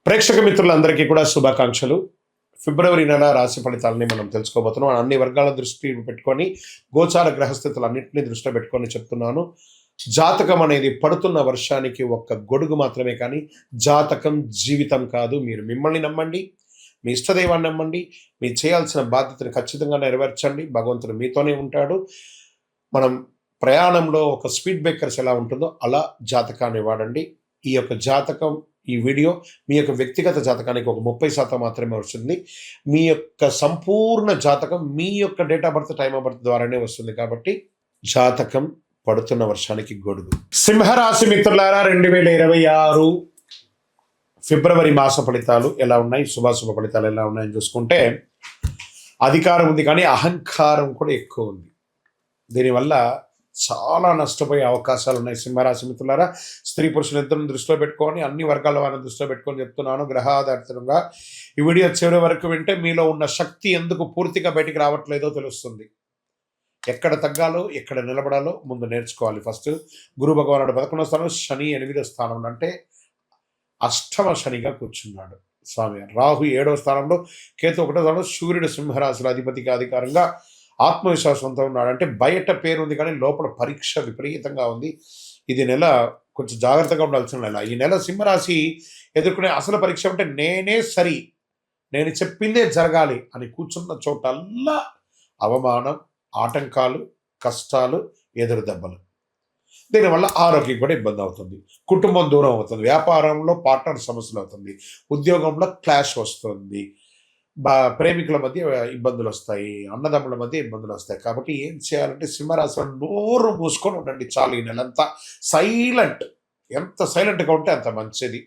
ప్రేక్షక మిత్రులందరికీ కూడా శుభాకాంక్షలు. ఫిబ్రవరి నెల రాశి ఫలితాలని మనం తెలుసుకోబోతున్నాం. అన్ని వర్గాల దృష్టి పెట్టుకొని గోచార గ్రహస్థితులన్నింటినీ దృష్టిలో పెట్టుకొని చెప్తున్నాను. జాతకం అనేది పడుతున్న వర్షానికి ఒక్క గొడుగు మాత్రమే, కానీ జాతకం జీవితం కాదు. మీరు మిమ్మల్ని నమ్మండి, మీ ఇష్టదైవాన్ని నమ్మండి, మీరు చేయాల్సిన బాధ్యతను ఖచ్చితంగా నెరవేర్చండి. భగవంతుడు మీతోనే ఉంటాడు. మనం ప్రయాణంలో ఒక స్పీడ్ బ్రేకర్స్ ఎలా ఉంటుందో అలా జాతకాన్ని వాడండి. ఈ యొక్క జాతకం, ఈ వీడియో మీ యొక్క వ్యక్తిగత జాతకానికి ఒక 30% మాత్రమే వస్తుంది. మీ యొక్క సంపూర్ణ జాతకం మీ యొక్క date of birth, time of birth ద్వారానే వస్తుంది. కాబట్టి జాతకం పడుతున్న వర్షానికి గొడుగు. సింహరాశి మిత్రులారా, 2026 ఫిబ్రవరి మాస ఫలితాలు ఎలా ఉన్నాయి, శుభాశుభ ఫలితాలు ఎలా ఉన్నాయని చూసుకుంటే, అధికారం ఉంది కానీ అహంకారం కూడా ఎక్కువ ఉంది. దీనివల్ల చాలా నష్టపోయే అవకాశాలు ఉన్నాయి. సింహరాశి మిత్రులారా, స్త్రీ పురుషులు ఇద్దరిని దృష్టిలో పెట్టుకొని, అన్ని వర్గాల వారిని దృష్టిలో పెట్టుకొని చెప్తున్నాను. గ్రహాధారితంగా ఈ వీడియో చివరి వరకు వింటే మీలో ఉన్న శక్తి ఎందుకు పూర్తిగా బయటికి రావట్లేదో తెలుస్తుంది. ఎక్కడ తగ్గాలో, ఎక్కడ నిలబడాలో ముందు నేర్చుకోవాలి. ఫస్ట్ గురు భగవానుడు 11వ స్థానం, శని 8వ స్థానంలో, అంటే అష్టమ శనిగా కూర్చున్నాడు స్వామి. రాహు 7వ స్థానంలో, కేతు 1వ స్థానంలో, సూర్యుడు సింహరాశుల అధిపతిగా అధికారంగా ఆత్మవిశ్వాసంతో ఉన్నాడు. అంటే బయట పేరు ఉంది కానీ లోపల పరీక్ష విపరీతంగా ఉంది. ఇది నెల కొంచెం జాగ్రత్తగా ఉండాల్సిన నెల. ఈ నెల సింహరాశి ఎదుర్కొనే అసలు పరీక్ష అంటే నేనే సరి, నేను చెప్పిందే జరగాలి అని కూర్చున్న చోటల్లా అవమానం, ఆటంకాలు, కష్టాలు, ఎదురు దెబ్బలు. దీనివల్ల ఆరోగ్యం కూడా ఇబ్బంది అవుతుంది, కుటుంబం దూరం అవుతుంది, వ్యాపారంలో పార్ట్నర్ సమస్యలు అవుతుంది, ఉద్యోగంలో క్లాష్ వస్తుంది, ప్రేమికుల మధ్య ఇబ్బందులు వస్తాయి, అన్నదమ్ముల మధ్య ఇబ్బందులు వస్తాయి. కాబట్టి ఏం చేయాలంటే సింహరాశిలో నోరు మూసుకొని ఉండండి చాలు. ఈ నెలంతా సైలెంట్, ఎంత సైలెంట్గా ఉంటే అంత మంచిది.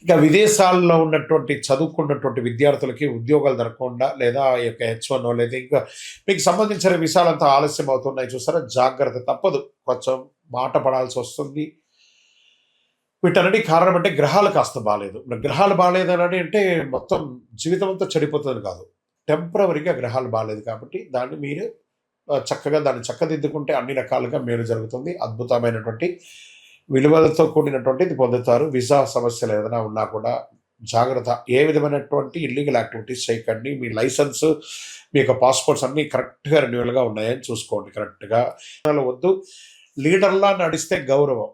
ఇక విదేశాల్లో ఉన్నటువంటి చదువుకున్నటువంటి విద్యార్థులకి ఉద్యోగాలు దొరకకుండా, లేదా ఈ యొక్క H1 లేదా ఇంకా మీకు సంబంధించిన విషయాలంతా ఆలస్యం అవుతున్నాయి చూసారా, జాగ్రత్త తప్పదు. కొంచెం మాట పడాల్సి వస్తుంది. వీటన్నిటికి కారణం అంటే గ్రహాలు కాస్త బాగాలేదు. గ్రహాలు బాగాలేదని అంటే మొత్తం జీవితం అంతా చెడిపోతుంది కాదు, టెంపరవరీగా గ్రహాలు బాగాలేదు. కాబట్టి దాన్ని మీరు చక్కగా దాన్ని చక్కదిద్దుకుంటే అన్ని రకాలుగా మేలు జరుగుతుంది. అద్భుతమైనటువంటి విలువలతో కూడినటువంటిది పొందుతారు. వీసా సమస్యలు ఏదైనా ఉన్నా కూడా జాగ్రత్త. ఏ విధమైనటువంటి ఇల్లీగల్ యాక్టివిటీస్ చేయకండి. మీ లైసెన్స్, మీ యొక్క పాస్పోర్ట్స్ అన్నీ కరెక్ట్గా రెన్యువల్గా ఉన్నాయని చూసుకోండి. కరెక్ట్గా వద్దు. లీడర్లా నడిస్తే గౌరవం,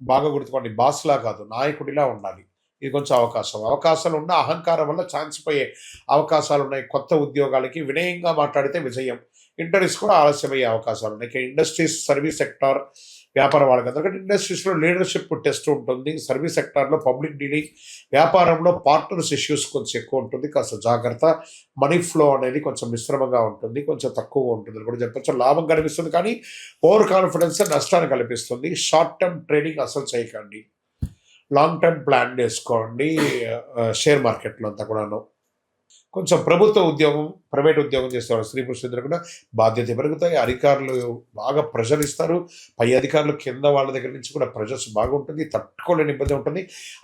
బాగా గుర్తుకోండి. బాస్లా కాదు, నాయకుడిలా ఉండాలి. ఇది కొంచెం అవకాశాలు ఉన్న అహంకారం వల్ల ఛాన్స్ పోయే అవకాశాలు ఉన్నాయి. కొత్త ఉద్యోగాలకి వినయంగా మాట్లాడితే విజయం, ఇంటర్వ్యూస్ కూడా ఆలస్యమయ్యే అవకాశాలు ఉన్నాయి. ఇండస్ట్రీస్, సర్వీస్ సెక్టార్, వ్యాపార వాళ్ళకి ఇండస్ట్రీస్లో లీడర్షిప్ టెస్ట్ ఉంటుంది. సర్వీస్ సెక్టార్లో పబ్లిక్ డీలింగ్, వ్యాపారంలో పార్ట్నర్స్ ఇష్యూస్ కొంచెం ఎక్కువ ఉంటుంది. కాస్త జాగ్రత్త. మనీ ఫ్లో అనేది కొంచెం మిశ్రమంగా ఉంటుంది, కొంచెం తక్కువగా ఉంటుంది అని కూడా చెప్పచ్చు. లాభం కనిపిస్తుంది కానీ ఓవర్ కాన్ఫిడెన్స్ నష్టాన్ని కల్పిస్తుంది. షార్ట్ టర్మ్ ట్రేడింగ్ అసలు చేయకండి, లాంగ్ టర్మ్ ప్లాన్ చేసుకోండి. షేర్ మార్కెట్లో అంతా కూడాను కొంచెం ప్రభుత్వ ఉద్యోగం, ప్రైవేట్ ఉద్యోగం చేసేవాళ్ళు స్త్రీ పురుషులు కూడా బాధ్యత పెరుగుతాయి. అధికారులు బాగా ప్రెషర్ ఇస్తారు. పై అధికారులు కింద వాళ్ళ దగ్గర నుంచి కూడా ప్రెషర్స్ బాగుంటుంది, తట్టుకోలేని ఇబ్బంది ఉంటుంది.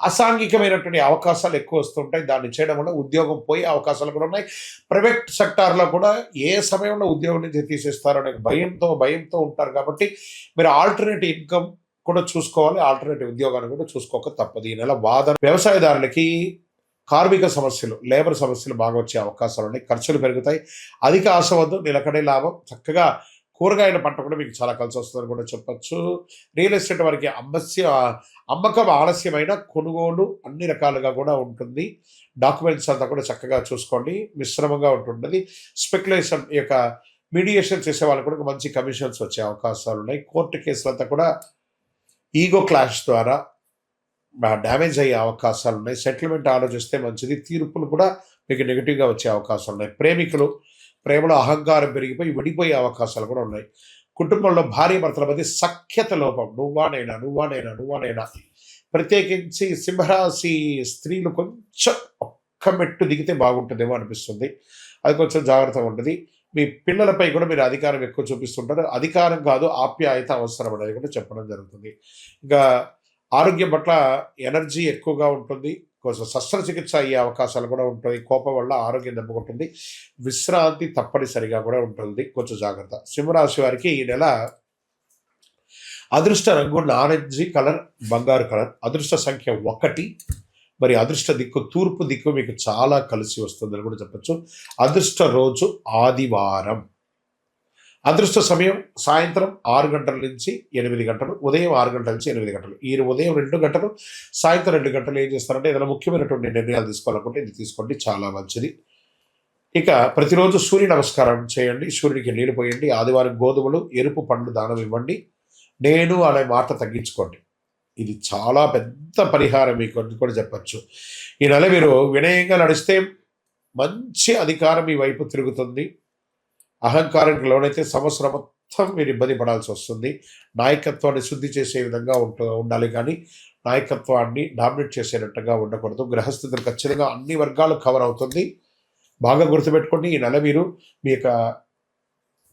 అసాంఘికమైనటువంటి అవకాశాలు ఎక్కువ వస్తుంటాయి. దాన్ని చేయడం వల్ల ఉద్యోగం పోయే అవకాశాలు కూడా ఉన్నాయి. ప్రైవేట్ సెక్టార్లో కూడా ఏ సమయంలో ఉద్యోగం నుంచి తీసేస్తారనే భయంతో ఉంటారు. కాబట్టి మీరు ఆల్టర్నేటివ్ ఇన్కమ్ కూడా చూసుకోవాలి, ఆల్టర్నేటివ్ ఉద్యోగాన్ని కూడా చూసుకోక తప్పదు. ఈ నెల వాదన, వ్యవసాయదారులకి కార్మిక సమస్యలు, లేబర్ సమస్యలు బాగా వచ్చే అవకాశాలు ఉన్నాయి. ఖర్చులు పెరుగుతాయి. అధిక ఆశ వద్దు, నిలకడే లాభం. చక్కగా కూరగాయల పంట కూడా మీకు చాలా కలిసి వస్తుందని కూడా చెప్పచ్చు. రియల్ ఎస్టేట్ వారికి అమ్మకం ఆలస్యమైన, కొనుగోలు అన్ని రకాలుగా కూడా ఉంటుంది. డాక్యుమెంట్స్ అంతా కూడా చక్కగా చూసుకోండి, మిశ్రమంగా ఉంటుంటుంది. స్పెక్యులేషన్, ఈ యొక్క మీడియేషన్ చేసే వాళ్ళకు కూడా మంచి కమిషన్స్ వచ్చే అవకాశాలు ఉన్నాయి. కోర్టు కేసులంతా కూడా ఈగో క్లాష్ ద్వారా డ్యామేజ్ అయ్యే అవకాశాలు ఉన్నాయి. సెటిల్మెంట్ ఆలోచిస్తే మంచిది. తీర్పులు కూడా మీకు నెగిటివ్గా వచ్చే అవకాశాలు ఉన్నాయి. ప్రేమికులు ప్రేమలో అహంకారం పెరిగిపోయి విడిపోయే అవకాశాలు కూడా ఉన్నాయి. కుటుంబంలో భార్య భర్తల మధ్య సఖ్యత లోపం, నువ్వా నేనా. ప్రత్యేకించి సింహరాశి స్త్రీలు కొంచెం ఒక్క మెట్టు దిగితే బాగుంటుందేమో అనిపిస్తుంది. అది కొంచెం జాగ్రత్తగా ఉంటుంది. మీ పిల్లలపై కూడా మీరు అధికారం ఎక్కువ చూపిస్తుంటారు. అధికారం కాదు, ఆప్యాయత అవసరం అనేది కూడా చెప్పడం జరుగుతుంది. ఇంకా ఆరోగ్యం పట్ల ఎనర్జీ ఎక్కువగా ఉంటుంది. కొంచెం శస్త్రచికిత్స అయ్యే అవకాశాలు కూడా ఉంటుంది. కోపం వల్ల ఆరోగ్యం దెబ్బకుంటుంది. విశ్రాంతి తప్పనిసరిగా కూడా ఉంటుంది. కొంచెం జాగ్రత్త. సింహరాశి వారికి ఈ నెల అదృష్ట రంగు నారింజీ కలర్, బంగారు కలర్. అదృష్ట సంఖ్య 1. మరి అదృష్ట దిక్కు తూర్పు దిక్కు మీకు చాలా కలిసి వస్తుందని కూడా చెప్పచ్చు. అదృష్ట రోజు ఆదివారం. అదృష్ట సమయం సాయంత్రం 6 గంటల నుంచి 8 గంటలు, ఉదయం 6 గంటల నుంచి 8 గంటలు. ఈ ఉదయం 2 గంటలు, సాయంత్రం 2 గంటలు ఏం చేస్తారంటే ఏదైనా ముఖ్యమైనటువంటి నిర్ణయాలు తీసుకోవాలనుకుంటే ఇది తీసుకోండి, చాలా మంచిది. ఇక ప్రతిరోజు సూర్య నమస్కారం చేయండి, సూర్యుడికి నీళ్లు పోయండి, ఆదివారం గోధుమలు, ఎరుపు పండ్లు దానం ఇవ్వండి, నేను అనే మాట తగ్గించుకోండి. ఇది చాలా పెద్ద పరిహారం మీకు అని కూడా చెప్పచ్చు. ఈ నెల మీరు వినయంగా నడిస్తే మంచి అధికారం మీ వైపు తిరుగుతుంది. అహంకారానికి లోనైతే సంవత్సరం మొత్తం మీరు ఇబ్బంది పడాల్సి వస్తుంది. నాయకత్వాన్ని శుద్ధి చేసే విధంగా ఉండాలి, కానీ నాయకత్వాన్ని డామినేట్ చేసేటట్టుగా ఉండకూడదు. గ్రహస్థితులు ఖచ్చితంగా అన్ని వర్గాలు కవర్ అవుతుంది. బాగా గుర్తుపెట్టుకోండి, ఈ నెల మీరు మీ యొక్క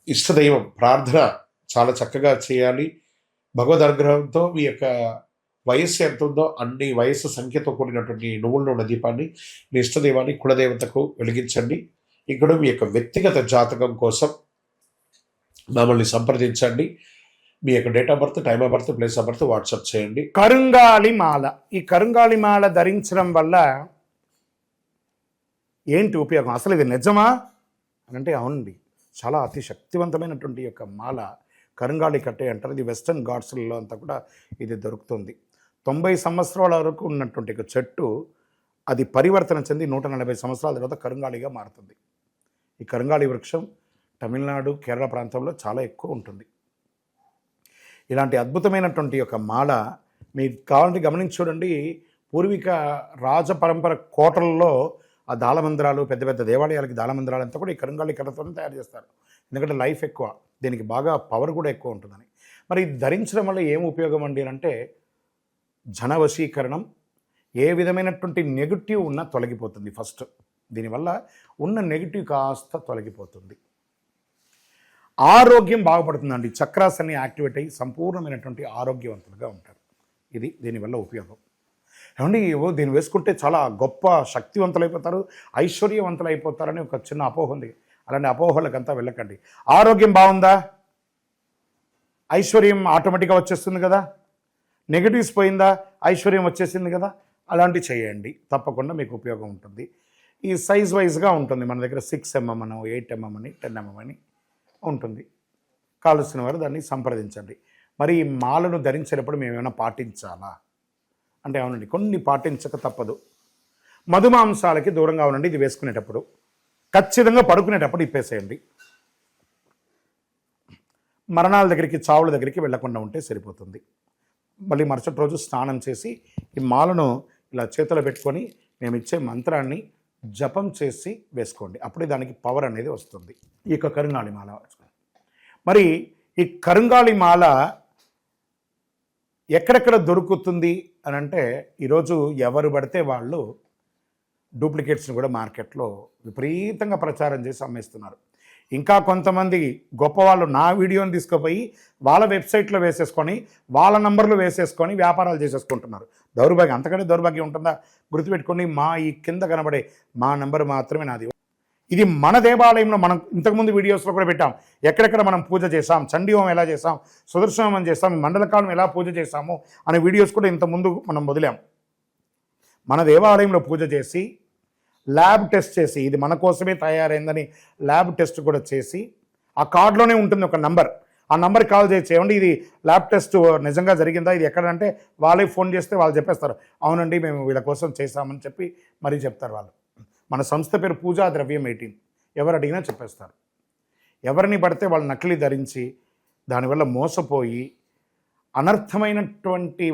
ఇష్టదైవం ప్రార్థన చాలా చక్కగా చేయాలి. భగవద్ అనుగ్రహంతో మీ యొక్క వయస్సు ఎంత ఉందో అన్ని వయస్సు సంఖ్యతో కూడినటువంటి నువ్వుల నూనె దీపాన్ని మీ ఇష్టదైవాన్ని కులదేవతకు వెలిగించండి. ఇక్కడ మీ యొక్క వ్యక్తిగత జాతకం కోసం మమ్మల్ని సంప్రదించండి. మీ యొక్క date of birth, time of birth, place of birth WhatsApp చేయండి. కరుంగాలి మాల. ఈ కరుంగాలి మాల ధరించడం వల్ల ఏంటి ఉపయోగం? అసలు ఇది నిజమా అని అంటే అవునండి, చాలా అతి శక్తివంతమైనటువంటి యొక్క మాల కరుంగాలి కట్టే అంటారు. ఇది వెస్టర్న్ ఘాట్స్లలో అంతా కూడా ఇది దొరుకుతుంది. 90 సంవత్సరాల వరకు ఉన్నటువంటి ఒక చెట్టు అది పరివర్తన చెంది 140 సంవత్సరాల తర్వాత కరుంగాలిగా మారుతుంది. ఈ కరుంగాలి వృక్షం తమిళనాడు, కేరళ ప్రాంతంలో చాలా ఎక్కువ ఉంటుంది. ఇలాంటి అద్భుతమైనటువంటి యొక్క మాల మీకు కావాలంటే గమనించి చూడండి. పూర్వీక రాజ పరంపర కోటలలో ఆ దాళమందిరాలు, పెద్ద పెద్ద దేవాలయాలకి దాళమందిరాలు అంతా కూడా ఈ కరుంగాలి కట్టతోనే తయారు చేస్తారు. ఎందుకంటే లైఫ్ ఎక్కువ, దీనికి బాగా పవర్ కూడా ఎక్కువ ఉంటుందని. మరి ఇది ధరించడం వల్ల ఏం ఉపయోగం అండి అంటే జన వశీకరణం, ఏ విధమైనటువంటి నెగిటివ్ ఉన్నా తొలగిపోతుంది. ఫస్ట్ దీనివల్ల ఉన్న నెగిటివ్ కాస్త తొలగిపోతుంది. ఆరోగ్యం బాగుపడుతుందండి. చక్రాస్ అన్ని యాక్టివేట్ అయ్యి సంపూర్ణమైనటువంటి ఆరోగ్యవంతులుగా ఉంటారు. ఇది దీనివల్ల ఉపయోగం. ఏమండి దీన్ని వేసుకుంటే చాలా గొప్ప శక్తివంతులైపోతారు, ఐశ్వర్యవంతులు అయిపోతారని ఒక చిన్న అపోహ ఉంది. అలాంటి అపోహలకంతా వెళ్ళకండి. ఆరోగ్యం బాగుందా, ఐశ్వర్యం ఆటోమేటిక్గా వచ్చేస్తుంది కదా. నెగిటివ్స్ పోయిందా, ఐశ్వర్యం వచ్చేసింది కదా. అలాంటివి చేయండి, తప్పకుండా మీకు ఉపయోగం ఉంటుంది. ఈ సైజ్ వైజ్గా ఉంటుంది. మన దగ్గర 6 mm అని, 8 mm అని, 10 mm అని ఉంటుంది. కావలసిన వారు దాన్ని సంప్రదించండి. మరి ఈ మాలను ధరించేటప్పుడు మేము ఏమైనా పాటించాలా అంటే అవునండి, కొన్ని పాటించక తప్పదు. మధుమాంసాలకి దూరంగా ఉండండి. ఇది వేసుకునేటప్పుడు ఖచ్చితంగా పడుకునేటప్పుడు ఇప్పేసేయండి. మరణాల దగ్గరికి, చావుల దగ్గరికి వెళ్లకుండా ఉంటే సరిపోతుంది. మళ్ళీ మరుసటి రోజు స్నానం చేసి ఈ మాలను ఇలా చేతిలో పెట్టుకొని మేము ఇచ్చే మంత్రాన్ని జపం చేసి వేసుకోండి. అప్పుడే దానికి పవర్ అనేది వస్తుంది. ఈ యొక్క కరుంగాలి మాల. మరి ఈ కరుంగాలి మాల ఎక్కడెక్కడ దొరుకుతుంది అని అంటే ఈరోజు ఎవరు పడితే వాళ్ళు డూప్లికేట్స్ని కూడా మార్కెట్లో విపరీతంగా ప్రచారం చేసి అమ్మేస్తున్నారు. ఇంకా కొంతమంది గొప్పవాళ్ళు నా వీడియోని తీసుకుపోయి వాళ్ళ వెబ్సైట్లో వేసేసుకొని వాళ్ళ నంబర్లు వేసేసుకొని వ్యాపారాలు చేసేసుకుంటున్నారు. దౌర్భాగ్యం, అంతకంటే దౌర్భాగ్యం ఉంటుందా? గుర్తుపెట్టుకొని మా ఈ కింద కనబడే మా నంబర్ మాత్రమే నాది. ఇది మన దేవాలయంలో మనం ఇంతకుముందు వీడియోస్లో కూడా పెట్టాం. ఎక్కడెక్కడ మనం పూజ చేసాం, చండీ హోమం ఎలా చేసాం, సుదర్శన హోమం చేసాం, మండలకాలం ఎలా పూజ చేసాము అనే వీడియోస్ కూడా ఇంతకుముందు మనం వదిలాం. మన దేవాలయంలో పూజ చేసి ల్యాబ్ టెస్ట్ చేసి ఇది మన కోసమే తయారైందని ల్యాబ్ టెస్ట్ కూడా చేసి ఆ కార్డులోనే ఉంటుంది ఒక నంబర్. ఆ నంబర్కి కాల్ చేసి ఏమండి ఇది ల్యాబ్ టెస్ట్ నిజంగా జరిగిందా, ఇది ఎక్కడంటే వాళ్ళే ఫోన్ చేస్తే వాళ్ళు చెప్పేస్తారు అవునండి మేము వీళ్ళ కోసం చేశామని చెప్పి మరీ చెప్తారు వాళ్ళు. మన సంస్థ పేరు పూజా ద్రవ్యం 18. ఎవరు అడిగినా చెప్పేస్తారు. ఎవరిని పడితే వాళ్ళు నకిలీ ధరించి దానివల్ల మోసపోయి అనర్థమైనటువంటి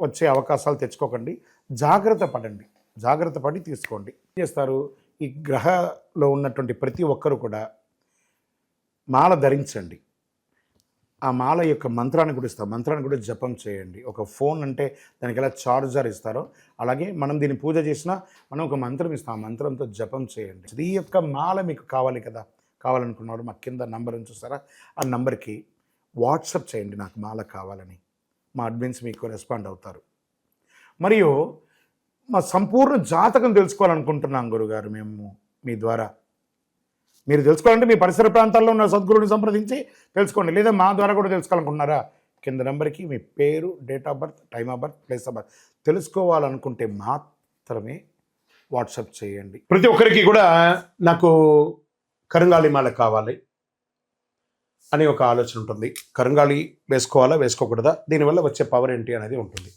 వచ్చే అవకాశాలు తెచ్చుకోకండి. జాగ్రత్త పడండి, జాగ్రత్త పడి తీసుకోండి. ఏం చేస్తారు, ఈ గ్రహలో ఉన్నటువంటి ప్రతి ఒక్కరు కూడా మాల ధరించండి. ఆ మాల యొక్క మంత్రాన్ని కూడా ఇస్తాం, మంత్రాన్ని కూడా జపం చేయండి. ఒక ఫోన్ అంటే దానికి ఎలా చార్జర్ ఇస్తారో అలాగే మనం దీన్ని పూజ చేసినా మనం ఒక మంత్రం ఇస్తాం, ఆ మంత్రంతో జపం చేయండి. ఈ యొక్క మాల మీకు కావాలి కదా, కావాలనుకున్నవాడు మా కింద నంబర్ చూస్తారా, ఆ నంబర్కి వాట్సాప్ చేయండి నాకు మాల కావాలని. మా అడ్మిన్స్ మీకు రెస్పాండ్ అవుతారు. మరియు మా సంపూర్ణ జాతకం తెలుసుకోవాలనుకుంటున్నాం గురుగారు మేము మీ ద్వారా. మీరు తెలుసుకోవాలంటే మీ పరిసర ప్రాంతాల్లో ఉన్న సద్గురుని సంప్రదించి తెలుసుకోండి. లేదా మా ద్వారా కూడా తెలుసుకోవాలనుకుంటున్నారా, కింద నెంబర్కి మీ పేరు, date of birth, time of birth, place of birth తెలుసుకోవాలనుకుంటే మాత్రం మాత్రమే వాట్సాప్ చేయండి. ప్రతి ఒక్కరికి కూడా నాకు కరుంగాలి మాల కావాలి అని ఒక ఆలోచన ఉంటుంది. కరుంగాలి వేసుకోవాలా వేసుకోకూడదా, దీనివల్ల వచ్చే పవర్ ఏంటి అనేది ఉంటుంది.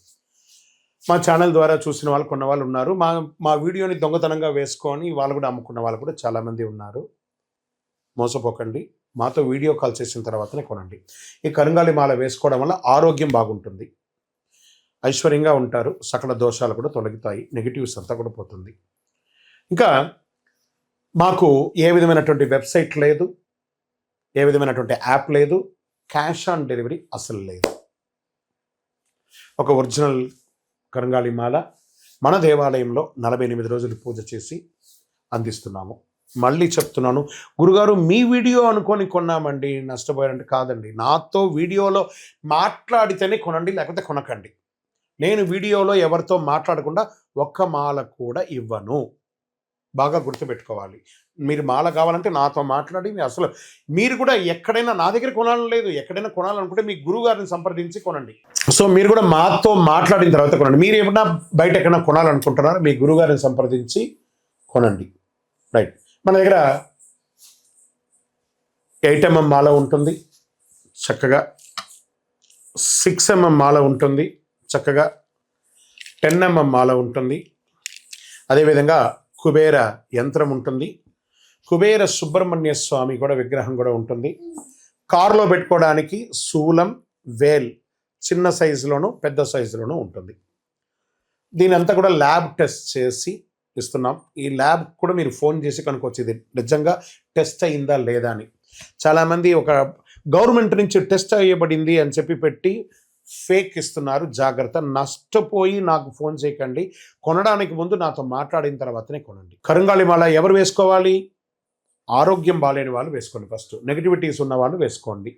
మా ఛానల్ ద్వారా చూసిన వాళ్ళు కొన్న వాళ్ళు ఉన్నారు. మా వీడియోని దొంగతనంగా వేసుకొని వాళ్ళు కూడా అమ్ముకున్న వాళ్ళు కూడా చాలామంది ఉన్నారు. మోసపోకండి, మాతో వీడియో కాల్ చేసిన తర్వాతనే కొనండి. ఈ కరుంగాలి మాల వేసుకోవడం వల్ల ఆరోగ్యం బాగుంటుంది, ఐశ్వర్యంగా ఉంటారు, సకల దోషాలు కూడా తొలగుతాయి, నెగిటివ్స్ అంతా కూడా పోతుంది. ఇంకా మాకు ఏ విధమైనటువంటి వెబ్సైట్ లేదు, ఏ విధమైనటువంటి యాప్ లేదు, క్యాష్ ఆన్ డెలివరీ అసలు లేదు. ఒక ఒరిజినల్ కరుంగాలి మాల మన దేవాలయంలో 48 రోజులు పూజ చేసి అందిస్తున్నాము. మళ్ళీ చెప్తున్నాను, గురుగారు మీ వీడియో అనుకొని కొన్నామండి నష్టపోయారంటే కాదండి, నాతో వీడియోలో మాట్లాడితేనే కొనండి, లేకపోతే కొనకండి. నేను వీడియోలో ఎవరితో మాట్లాడకుండా ఒక్క మాల కూడా ఇవ్వను. బాగా గుర్తుపెట్టుకోవాలి. మీరు మాల కావాలంటే నాతో మాట్లాడి, అసలు మీరు కూడా ఎక్కడైనా నా దగ్గర కొనాలని లేదు, ఎక్కడైనా కొనాలనుకుంటే మీ గురువు గారిని సంప్రదించి కొనండి. సో మీరు కూడా మాతో మాట్లాడిన తర్వాత కొనండి. మీరు ఏమన్నా బయట ఎక్కడైనా కొనాలనుకుంటున్నారో మీ గురువు గారిని సంప్రదించి కొనండి. రైట్. మన దగ్గర 8mm మాల ఉంటుంది చక్కగా, 6mm మాల ఉంటుంది చక్కగా, 10mm మాల ఉంటుంది, అదేవిధంగా కుబేర యంత్రం ఉంటుంది, కుబేర సుబ్రహ్మణ్య స్వామి కూడా విగ్రహం కూడా ఉంటుంది. కారులో పెట్టుకోవడానికి శూలం, వేల్ చిన్న సైజులోను పెద్ద సైజులోనూ ఉంటుంది. దీని అంతా కూడా ల్యాబ్ టెస్ట్ చేసి ఇస్తున్నాం. ఈ ల్యాబ్ కూడా మీరు ఫోన్ చేసి కనుక్కోవచ్చు ఇది నిజంగా టెస్ట్ అయిందా లేదా అని. చాలామంది ఒక గవర్నమెంట్ నుంచి టెస్ట్ అయ్యబడింది అని చెప్పి పెట్టి ఫేక్ ఇస్తున్నారు. జాగ్రత్త, నష్టపోయి నాకు ఫోన్ చేయకండి. కొనడానికి ముందు నాతో మాట్లాడిన తర్వాతనే కొనండి. కరుంగాలి మాల ఎవరు వేసుకోవాలి? ఆరోగ్యం బాలేని వాళ్ళు వేసుకోండి. ఫస్ట్ నెగిటివిటీస్ ఉన్న వాళ్ళు వేసుకోండి.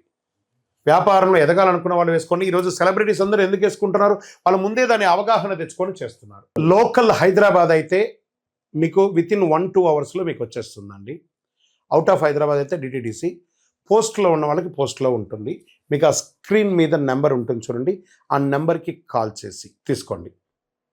వ్యాపారంలో ఎదగాలనుకున్న వాళ్ళు వేసుకోండి. ఈరోజు సెలబ్రిటీస్ అందరూ ఎందుకు వేసుకుంటున్నారు? వాళ్ళు ముందే దాని అవగాహన తెచ్చుకొని చేస్తున్నారు. లోకల్ హైదరాబాద్ అయితే మీకు వితిన్ 1-2 అవర్స్లో మీకు వచ్చేస్తుందండి. అవుట్ ఆఫ్ హైదరాబాద్ అయితే డిటిడిసి, పోస్ట్లో ఉన్న వాళ్ళకి పోస్ట్లో ఉంటుంది. మీకు ఆ స్క్రీన్ మీద నెంబర్ ఉంటుంది చూడండి, ఆ నెంబర్కి కాల్ చేసి తీసుకోండి.